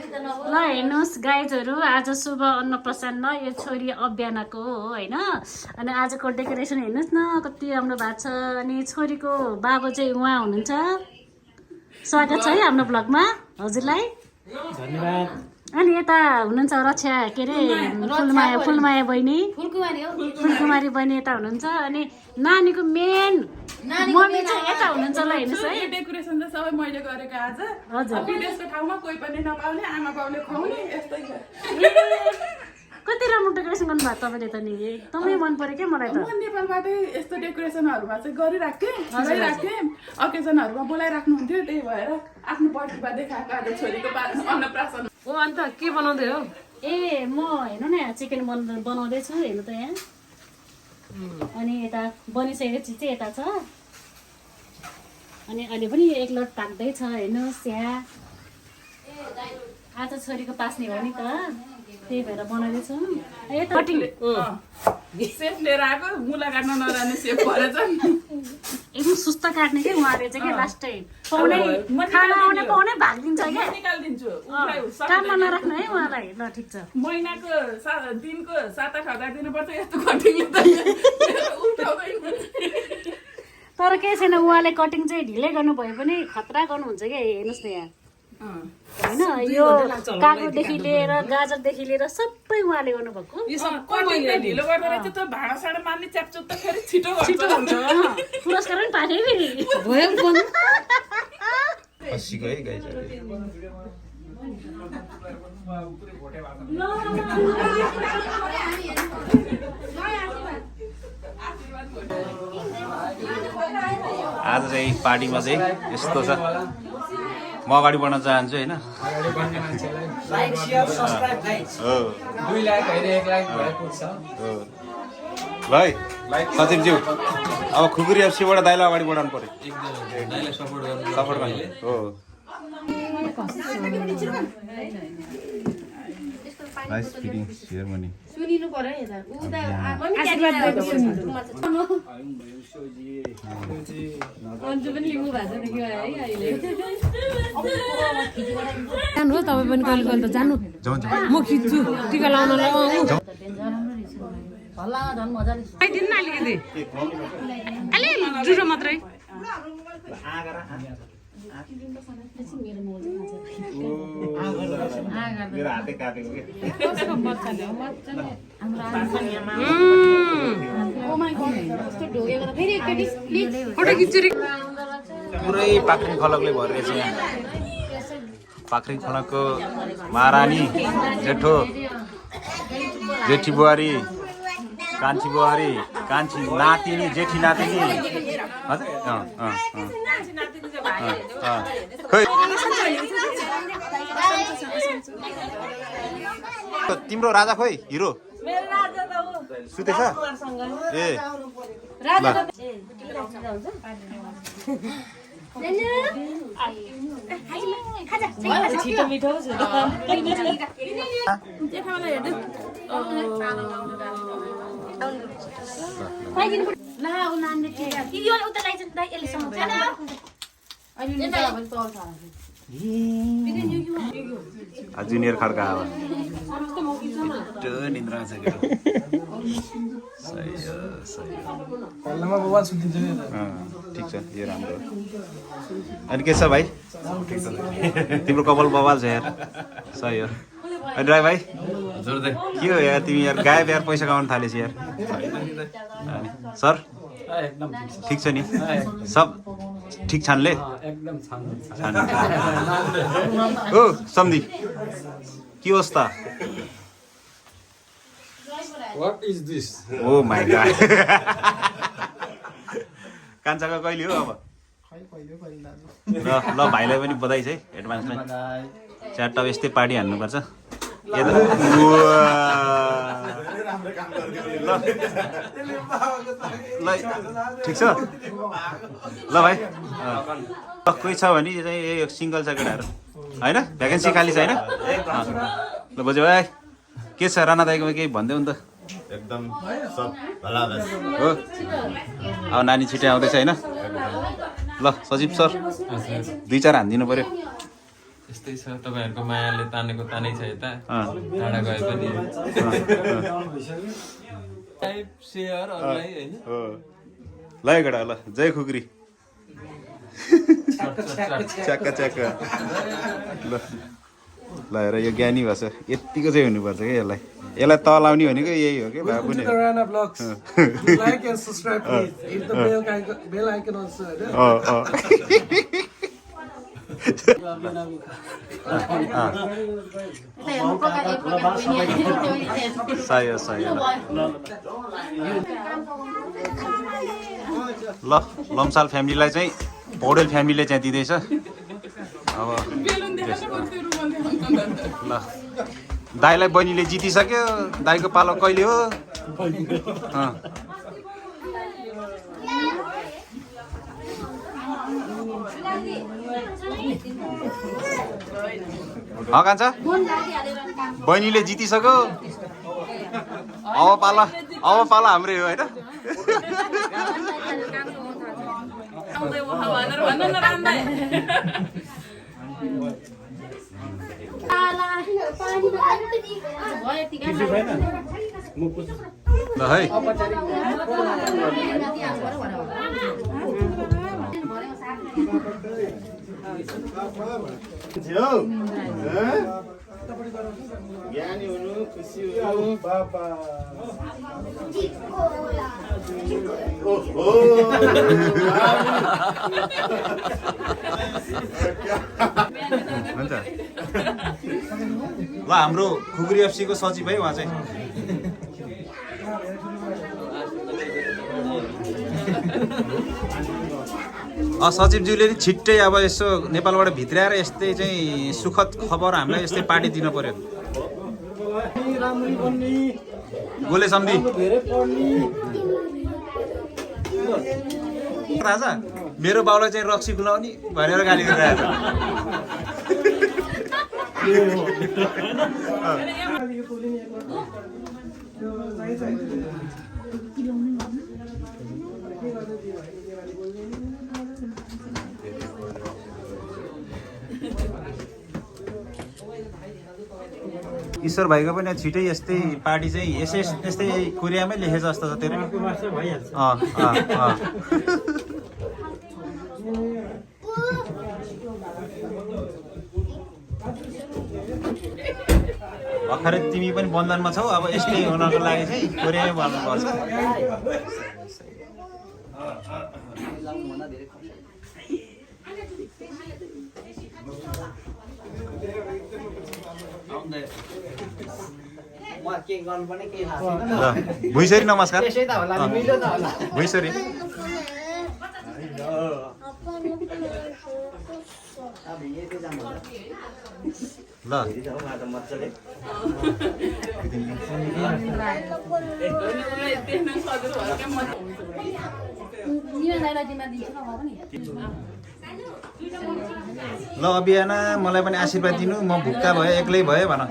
ल हेर्नुहोस् गाइजहरू, आज शुभ अन्नप्रसन्न यो छोरी अभ्यानाको हो होइन। अनि आजको डेकोरेसन हेर्नुहोस् न कति राम्रो भएको छ। अनि छोरीको बाबु चाहिँ उहाँ हुनुहुन्छ। स्वागत छ है हाम्रो ब्लगमा हजुरलाई, धन्यवाद। अनि यता हुनुहुन्छ रक्षा के अरे फुलमाया बहिनी, फुलकुमारी बहिनी यता हुनुहुन्छ। अनि नानीको मेन मम्मी चाहिँ यता हुनुहुन्छ। ल हेर्नुहोस् है, डेकोरेसन चाहिँ सबै मैले गरेको आज। हजुर, विदेशको ठाउँमा कोही पनि नपाउने, आमा बाउले खुवाउने यस्तै छ। कति राम्रो डेकोरेसन गर्नुभएको तपाईँले त नि, एकदमै मन पर्यो क्या मलाई त। म नेपालबाटै यस्तो डेकोरेसनहरूमा चाहिँ गरिराख्थेँ, अकेजनहरूमा बोलाइराख्नुहुन्थ्यो, त्यही भएर आफ्नो प्रतिभा देखाएको आज छोरीको अन्नप्राशन हो। अन्त के बनाउँदै हो? ए म हेर्नु न यहाँ चिकन बनाउँदैछु, हेर्नु त यहाँ। अनि यता बनिसकेको चिज चाहिँ यता छ। अनि अहिले पनि एक लट पाक्दैछ हेर्नुहोस् यहाँ। आज छोरीको पास्ने हो नि त, त्यही भएर बनाउँदैछु। यता कटिङ सेफ लिएर आएको, मुला काट्न नजाने सेफ भएर चाहिँ एकदम सुस्त काट्ने क्या उहाँले चाहिँ। क्या लास्ट टाइम खाना आउने पाउने भाग दिन्छ क्या, निकालिदिन्छु। काममा नराख्नु है उहाँलाई। ल ठिक छ। महिनाको दिनको 7-8 हजार दिनुपर्छ यस्तो कटिङले त उठाउँदैन। तर केही छैन, उहाँले कटिङ चाहिँ ढिलै गर्नुभयो पनि खतरा गर्नुहुन्छ क्या। हेर्नुहोस् न यहाँ होइन, यो कागजदेखि लिएर गाजरदेखि लिएर सबै उहाँले गर्नुभएको। ढिलो गर्दो रहेछ त, भाँडा साडा मार्ने च्यापचुप त फेरि छिटो हुन्छ। पुरस्कार पनि पाएँ फेरि। आज चाहिँ पार्टीमा चाहिँ यस्तो छ, म अगाडि बढ्न चाहन्छु होइन। भाइ सचिवज्यू, अब खुकुरी एफसीबाट दाइलाई अगाडि बढाउनु पर्यो, सपोर्ट गर्नु हो। नाइस फिटिङ सेरेमनी सुनिनु पर्यो नि त। अन्जु पनि लिनु भएको छ देखियो है अहिले। जानु हो तपाईँ पनि कहिले कहिले त जानु, म खिच्छु टिका लाउनलाई। आइदिनु न अलिकति, अलि जुरो मात्रै। पुरै पाखरिङ खलकले भरिरहेछ यहाँ। पाखरिङ खलकको महारानी, जेठी बुहारी, कान्छी बुहारी, कान्छी नातिनी, जेठी नातिनी। हजुर खै तिम्रो राजा खोइ हिरो सुतेछ ए। छिटो मिठो जुनियर खड्का अब निन्द्रा छ केटो। ठिक छ, यो राम्रो। अनि के छ भाइ, तिम्रो कपाल बवाल छ यार, सही हो। अनि राई भाइ के हो यार, तिमी यार गायब यार, पैसा कमाउनु थालेछ यार। सर ठिक छ नि, सब ठिक छानले ओ सम्धी के होस् त? What is this? Oh my god. कान्छाको कहिले हो अब? ल भाइलाई पनि बधाई छ है एडभान्समा। चारवटा यस्तै पार्टी हान्नुपर्छ। ल ठिक छ ल भाइ। कोही छ भने चाहिँ यो सिङ्गल छ केटाहरू होइन, भ्याकेन्सी खाली छ होइन। ल बजे भाइ के छ, राणा दाइकोमा केही भनिदेऊ नि त। एकदम सब भला हो। अब नानी छिटै आउँदैछ होइन। ल सचिव सर 2-4 हानिदिनु पर्यो। यस्तै छ तपाईँहरूको मायाले तानेको तानै छ यता टाढा गए पनि टाइप सेयर अरूलाई होइन हो ल केटा ल जय खुकुरी च्याक्का च्याक्का ल ल हेर यो ज्ञानी भएछ यतिको चाहिँ हुनुपर्छ क्या यसलाई तल आउने भनेको यही हो कि भए पनि Rana Vlogs. Like and subscribe, please. Hit the bell icon also. सायो सायो ल लम्साल फ्यामिलीलाई चाहिँ पौडेल फ्यामिलीले चाहिँ दिँदैछ अब बेलुन देखाउनु पर्छ रुमन देखाउनु ल दाइलाई बहिनीले जितिसक्यो दाइको पालो कहिले हो कान्छ बहिनीले जितिसक्यो अब पाला हाम्रै हो होइन भनेर भन्न न रामलाई ल है ज्ञानी हुनु खुसी हुनु Baba. हुन्छ ल हाम्रो खुकुरी एफसीको सचिव है उहाँ चाहिँ सचिवज्यूले नि छिट्टै अब यसो नेपालबाट भित्र्याएर यस्तै चाहिँ सुखद खबर हामीलाई यस्तै पार्टी दिन पर्यो गोले सम्धि राजा मेरो बाउलाई चाहिँ रक्सी खुलाउने भनेर गाली गरिरहेको ईश्वर भाइको पनि छिटै यस्तै पार्टी चाहिँ यस्तै कोरियामै लेखेछ जस्तो छ तेरो भर्खरै तिमी पनि बन्धनमा छौ अब यस्तै हुनको लागि चाहिँ कोरियामै भन्नुपर्छ भुइँसरी नमस्कार भुइँसरी ल ल अभियान मलाई पनि आशीर्वाद दिनु म भुक्का भए एक्लै भए भन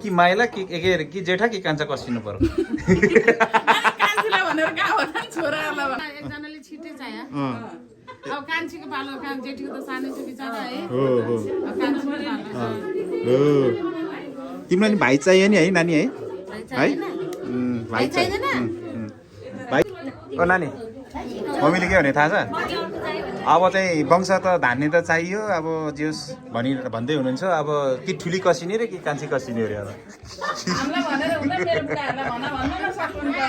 कि माइला कि जेठा कि कान्छा कसिनु पर्यो कान्छीलाई भनेर कहाँ हो त छोराहरूलाई भने एकजनाले छिट्टै चाहियो अब कान्छीको पालो जेठीको त सानै छ बिचरा है तिमीलाई नि भाइ चाहियो नि है नानी है है भाइ चाहियो भाइ ओ नानी मम्मीले के भने थाहा छ अब चाहिँ वंश त धान्ने त चाहियो अब जेस भन्दै हुनुहुन्छ अब कि ठुली कसिने रे कि कान्छी कसिने रे अब हामीलाई भनेर हुँदैन मेरो बुढाहरूलाई भन्न न सक्नुहुन्छ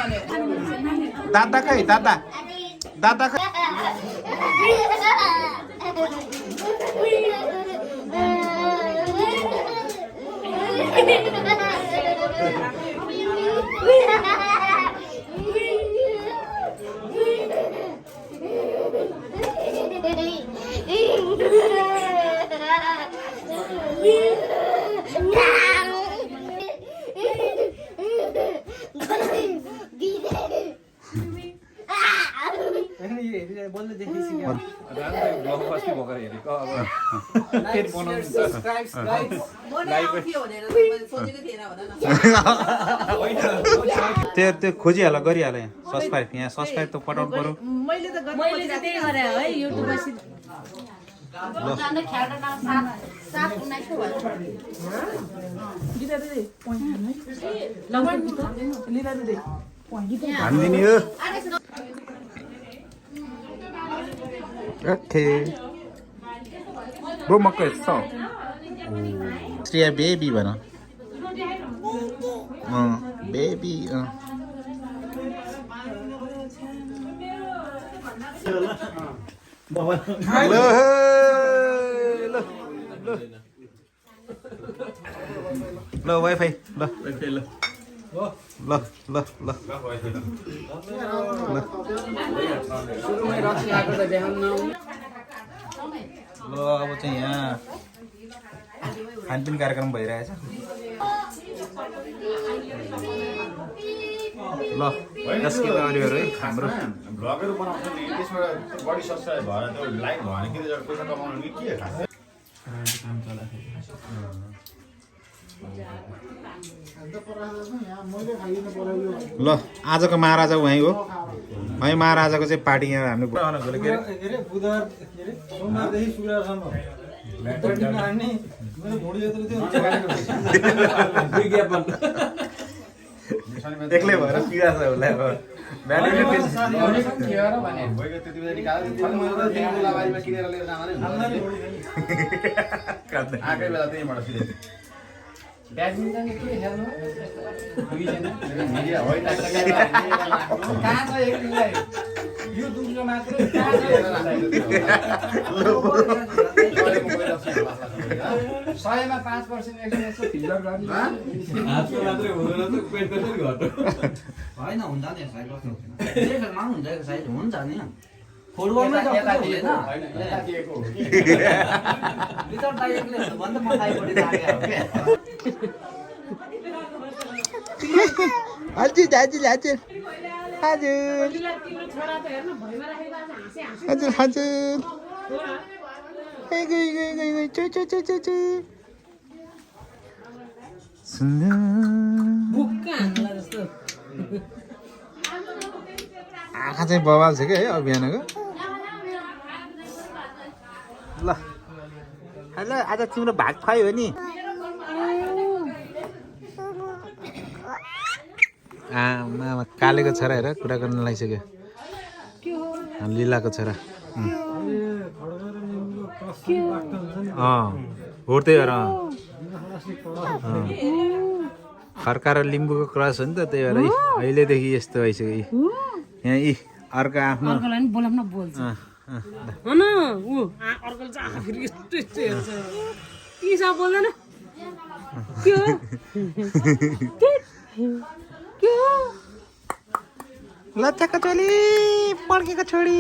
भने दादा खै दादा खै त्यो खोजिहाल गरिहाल यहाँ सब्सक्राइब त पठाउनु पर्यो मैले चाहिँ त्यही गरेँ है युट्युबमा हानिदिने हो ओके बो मकै यस्तो श्रेया बेबी भन बेबी ल वाइफाई ल ल ल ल ल अब चाहिँ यहाँ खानपिन कार्यक्रम भइरहेछ ल जसको अलिअलि है हाम्रो भ्लगहरू बनाउँछ नि त्यसबाट बढी सब्सक्राइब भएर त्यो लाइक भयो भने कि पैसा कमाउनु कि के खान्छ ल आजको महाराजा उहाँ हो है महाराजाको चाहिँ पार्टी यहाँ हामीले बुधबार सोमबारदेखि शुक्रबारसम्म एक्लै भएर पिराछ होला आएकै बेला त्यहीँबाट फेरि ब्याडमिन्टन के खेल्नु दुईजना कहाँ छ एकलाई यो दुम्रो मात्र सयमा 5% एक्सट्रा फिल्डर गर्ने मात्रै हुँदैन त पेट कसरी घट्यो होइन हुन्छ नि साइड देखमा हुन्छ साइड हुन्छ नि फुटबलमै यता दिएको हैन यता दिएको हो कि भित्र दाइले भन्छ म दाइपट्टि लागेको हो के हजुर हजुर हजुर हजुर हजुर हजुर आँखा चाहिँ बवाल छ क्या है अभियानको ल हेलो आज तिम्रो भाग खुवायो हो नि आमा कालेको छोरा हेर कुरा गर्न लागिसक्यो लीलाको छोरा हो त्यही भएर खर्का र लिम्बूको क्रस हो नि त त्यही भएर अहिलेदेखि यस्तो भइसक्यो यहाँ यी अर्को आफ्नो अर्कोलाई नि बोलाउन बोल्छ हो न ऊ अर्कोले चाहिँ आँखा फेरि यस्तो यस्तो हेर्छ के छ बोल्दैन के हो के हो लच्छाको चोली पड्केको छोडी